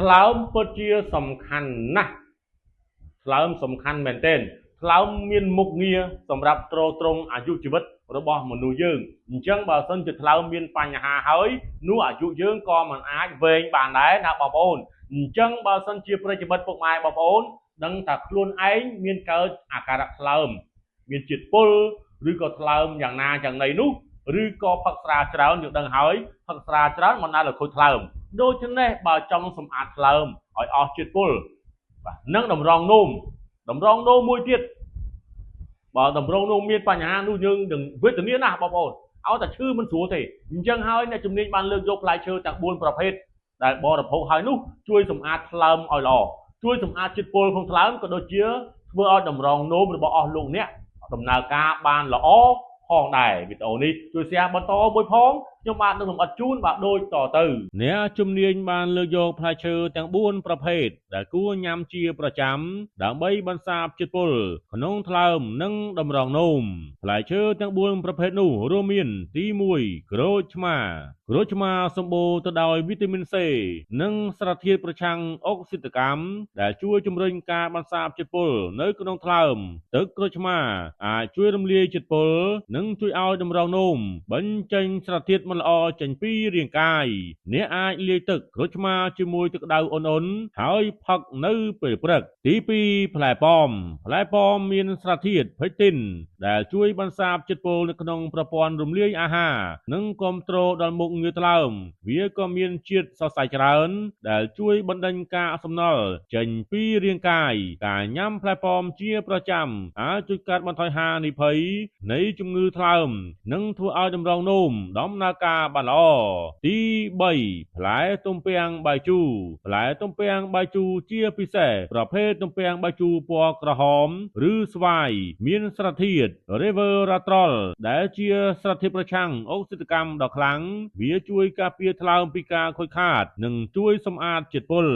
ថ្លើមពិតជាសំខាន់ណាស់ថ្លើមសំខាន់មែនទែនថ្លើមមានមុខងារសម្រាប់ទ្រទ្រង់អាយុជីវិតរបស់មនុស្សយើងអញ្ចឹងបើសិនជាថ្លើមមានបញ្ហាហើយនោះអាយុយើងក៏មិនអាចវែងបានដែរណាបងប្អូនអញ្ចឹងបើសិនជាប្រិយមិត្តពុកម៉ែបងប្អូនដឹងថាខ្លួនឯងមានកើតអាការៈថ្លើមមានជាតិពុលឬក៏ថ្លើមយ៉ាងណាយ៉ាងណីនោះឬក៏ផឹកស្រាច្រើនយើងដឹងហើយផឹកស្រាច្រើនមិនដែលខូចថ្លើមដូច្នេះបើចង់សម្អាតថ្លើមឲ្យអស់ជាតិពុលបាទនឹងតម្រងនោមមួយទៀតបើតម្រងនោមមានបញ្ហានោះយើងនឹងវេទនាណាស់បងប្អូនឲ្យតែឈឺមិនស្រួលទេអញ្ចឹងហើយអ្នកជំនាញបានលើកយកផ្លែឈើទាំង4ប្រភេទដែលបរិភោគហើយនោះជួយសម្អាតថ្លើមឲ្យល្អជួយសម្អាតជាតិពុលក្នុងថ្លើមក៏ដូចជាធ្វើឲ្យតម្រងនោមរបស់អស់លោកអ្នកដំណើរការបានល្អផងដែរវីដេអូនេះជួយ share បន្តមួយផងខ្ញុំបាទនឹងលម្អិតជូនបាទដូចតទៅអ្នកជំនាញបានលើកយកផ្លែឈើទាំង4ប្រភេទដែលគួរញ៉ាំជាប្រចាំដើម្បីបន្សាបជាតិពុលក្នុងថ្លើមនិងតម្រងនោមផ្លែឈើទាំង4ប្រភេទនោះរួមមានទី1ក្រូចឆ្មាសម្បូរទៅដោយវីតាមីន C និងសារធាតុប្រឆាំងអុកស៊ីតកម្មដែលជួយជំរុញការបន្សាបជាតិពុលនៅក្នុងថ្លើមទឹកក្រូចឆ្មាអាចជួយរំលាយជាតិពុលនិងជួយឲ្យតម្រងនោមបញ្ចេញសារធាតុមិនល្អចេញពីរាងកាយអ្នកអាចលាយទឹកក្រូចឆ្មាជាមួយទឹកក្តៅអ៊ុនៗហើយផឹកនៅពេលព្រឹកទី2ផ្លែប៉ោមមានសារធាតុផេទីនដែលជួយបន្សាបជាតិពុលនៅក្នុងប្រព័ន្ធរំលាយអាហារនិងគាំទ្រដល់មុខងារថ្លើមវាក៏មានជាតិសរសៃច្រើនដែលជួយបណ្ដេញកាកសំណល់ចេញពីរាងកាយការញ៉ាំផ្លែប៉ោមជាប្រចាំអាចជួយកាត់បន្ថយហានិភ័យនៃជំងឺថ្លើមនិងធ្វើឲ្យតម្រងនោមដំណើរការបានល្អទី3ផ្លែទំពាំងបាយជូរជាពិសេសប្រភេទទំពាំងបាយជូរពណ៌ក្រហមឬស្វាយមានសារធាតុ resveratrol ដែលជាសារធាតុប្រឆាំងអុកស៊ីតកម្មដ៏ខ្លាំងវាជួយការពារថ្លើមពីការខូចខាតនិងជួយសម្អាតជាតិពុល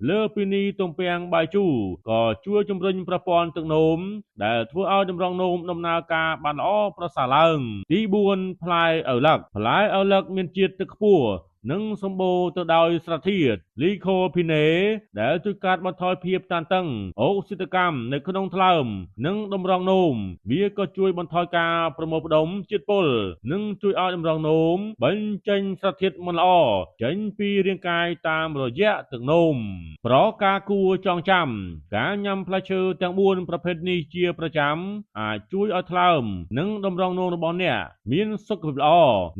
លើពីនេះទំពាំងបាយជូរក៏ជួយជំរុញប្រព័ន្ធទឹកនោមដែលធ្វើឲ្យតម្រងនោមដំណើរការបានល្អប្រសើរឡើងទី4ផ្លែឪឡឹកមានជាតិទឹកខ្ពស់និងសម្បូរទៅដោយសារធាតុលីខូភីណេដែលជួយកាត់បន្ថយភាពតានតឹងអុកស៊ីតកម្មនៅក្នុងថ្លើមនិងតម្រងនោមវាក៏ជួយបន្ថយការប្រមូលផ្ដុំជាតិពុលនិងជួយឲ្យតម្រងនោមបញ្ចេញសារធាតុមិនល្អចេញពីរាងកាយតាមរយៈទឹកនោមប្រការគួរចងចាំការញ៉ាំផ្លែឈើទាំង4ប្រភេទនេះជាប្រចាំអាចជួយឲ្យថ្លើមនិងតម្រងនោមរបស់អ្នកមានសុខភាពល្អ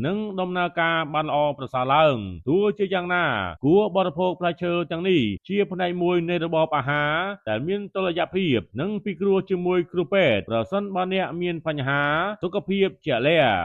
និងដំណើរការបានល្អប្រសើរឡើងទោះជាយ៉ាងណាគួរបរិភោគផ្លែឈើទាំងនេះជាផ្នែកមួយនៃរបបអាហារដែលមានតុល្យភាពនិងពិគ្រោះជាមួយគ្រូពេទ្យប្រសិនបើអ្នកមានបញ្ហាសុខភាពជាក់លាក់